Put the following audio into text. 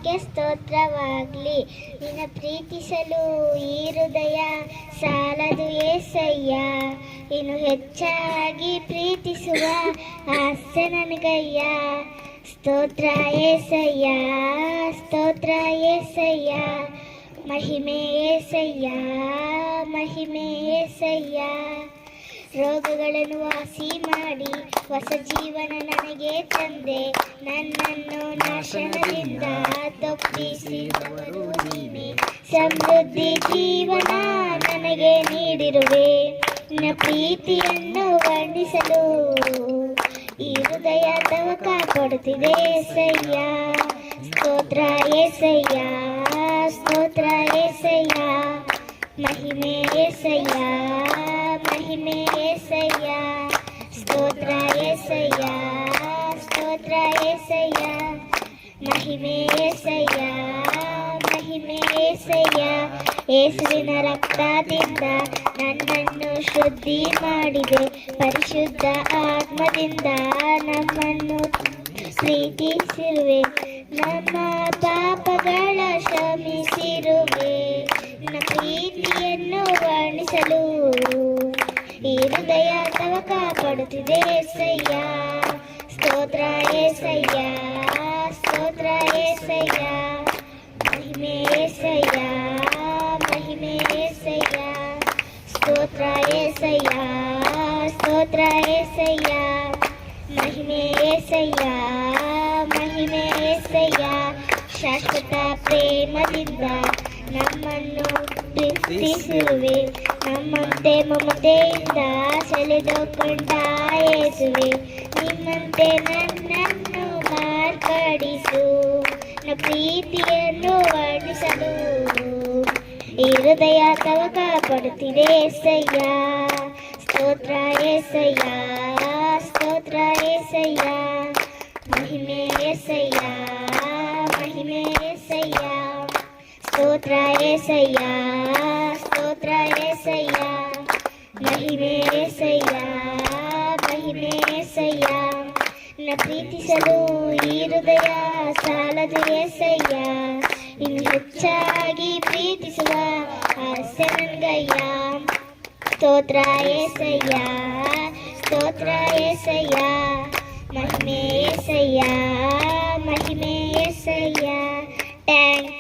ನಾಮಕ್ಕೆ ಸ್ತೋತ್ರವಾಗಲಿ. ನಿನ್ನ ಪ್ರೀತಿಸಲು ಈ ಹೃದಯ ಸಾಲದು ಏಸಯ್ಯ. ಇನ್ನು ಹೆಚ್ಚಾಗಿ ಪ್ರೀತಿಸುವ ಆಸೆ ನನಗಯ್ಯ. ಸ್ತೋತ್ರ ಏಸಯ್ಯ, ಸ್ತೋತ್ರ ಏಸಯ್ಯ, ಮಹಿಮೆ ಏಸಯ್ಯ, ಮಹಿಮೆ ಏಸಯ್ಯ. ರೋಗಗಳನ್ನು ವಾಸಿ ಮಾಡಿ ಹೊಸ ಜೀವನ ನನಗೆ ತಂದೆ. ನನ್ನನ್ನು ನಾಶನದಿಂದ ತಪ್ಪಿಸಿದವರು ನೀನೆ. ಸಮೃದ್ಧಿ ಜೀವನ ನನಗೆ ನೀಡಿರುವೆ. ನಿನ್ನ ಪ್ರೀತಿಯನ್ನು ವರ್ಣಿಸಲು ಈ ಹೃದಯ ತವಕ ಪಡುತ್ತಿದೆ ಏಸಯ್ಯ. ಸ್ತೋತ್ರ ಏಸಯ್ಯ, ಸ್ತೋತ್ರ ಏಸಯ್ಯ, ಮಹಿಮೆ ಏಸಯ್ಯ, ಮಹಿಮೆ ಏಸಯ್ಯ. ಸ್ತೋತ್ರ ಏಸಯ್ಯ, ಸ್ತೋತ್ರ ಏಸಯ್ಯ, ಮಹಿಮೆ ಏಸಯ್ಯ, ಮಹಿಮೆ ಏಸಯ್ಯ. ಯೇಸುವಿನ ರಕ್ತದಿಂದ ನನ್ನನ್ನು ಶುದ್ಧಿ ಮಾಡಿದೆ. ಪರಿಶುದ್ಧ ಆತ್ಮದಿಂದ ನಮ್ಮನ್ನು ಪ್ರೀತಿಸಿರುವೆ. ನಮ್ಮ ಪಾಪಗಳ ಕ್ಷಮಿಸಿರುವೆ. ನಿನ್ನ ಪ್ರೀತಿಯನ್ನು ವರ್ಣಿಸಲು ಈ ಹೃದಯ ತವಕ ಪಡುತ್ತಿದೆ ಏಸಯ್ಯ. ಸ್ತೋತ್ರ ಏಸಯ್ಯ, ಸ್ತೋತ್ರ ಏಸಯ್ಯ, ಮಹಿಮೆ ಏಸಯ್ಯ, ಮಹಿಮೆ ಏಸಯ್ಯ. ಸ್ತೋತ್ರ ಏಸಯ್ಯ, ಸ್ತೋತ್ರ ಏಸಯ್ಯ, ಮಹಿಮೆ ಏಸಯ್ಯ, ಮಹಿಮೆ ಏಸಯ್ಯ. ಶಾಶ್ವತ ಪ್ರೇಮದಿಂದ ನಮ್ಮನ್ನು ಪ್ರೀತಿಸುವೆ. ನಮ್ಮಂತೆ ಮಮತೆಯಿಂದ ಸೆಳೆದುಕೊಂಡ ಯೇಸುವೆ. ನಿಮ್ಮಂತೆ ನನ್ನನ್ನು ಮಾರ್ಪಡಿಸು. ನನ್ನ ಪ್ರೀತಿಯನ್ನು ವರ್ಣಿಸಲು ಈ ಹೃದಯ ತವಕ ಪಡುತ್ತಿದೆ ಏಸಯ್ಯ. ಸ್ತೋತ್ರ ಏಸಯ್ಯ, ಸ್ತೋತ್ರ ಏಸಯ್ಯ, ಮಹಿಮೆ ಏಸಯ್ಯ, ಮಹಿಮೆ ಏಸಯ್ಯ. ಸ್ತೋತ್ರ ಏಸಯ್ಯ, ಸ್ತೋತ್ರ ಏಸಯ್ಯ, ಮಹಿಮೆ ಏಸಯ್ಯ, ಮಹಿಮೆ ಏಸಯ್ಯ. ನಿನ್ನ ಪ್ರೀತಿಸಲು ಈ ಹೃದಯ ಸಾಲದು ಏಸಯ್ಯ. ಇನ್ನು ಹೆಚ್ಚಾಗಿ ಪ್ರೀತಿಸುವ ಆಸೆ ನನಗಯ್ಯ. ಸ್ತೋತ್ರ ಏಸಯ್ಯ, ಸ್ತೋತ್ರ ಏಸಯ್ಯ, ಮಹಿಮೆ ಏಸಯ್ಯ, ಮಹಿಮೆ ಏಸಯ್ಯ. ಥ್ಯಾಂಕ್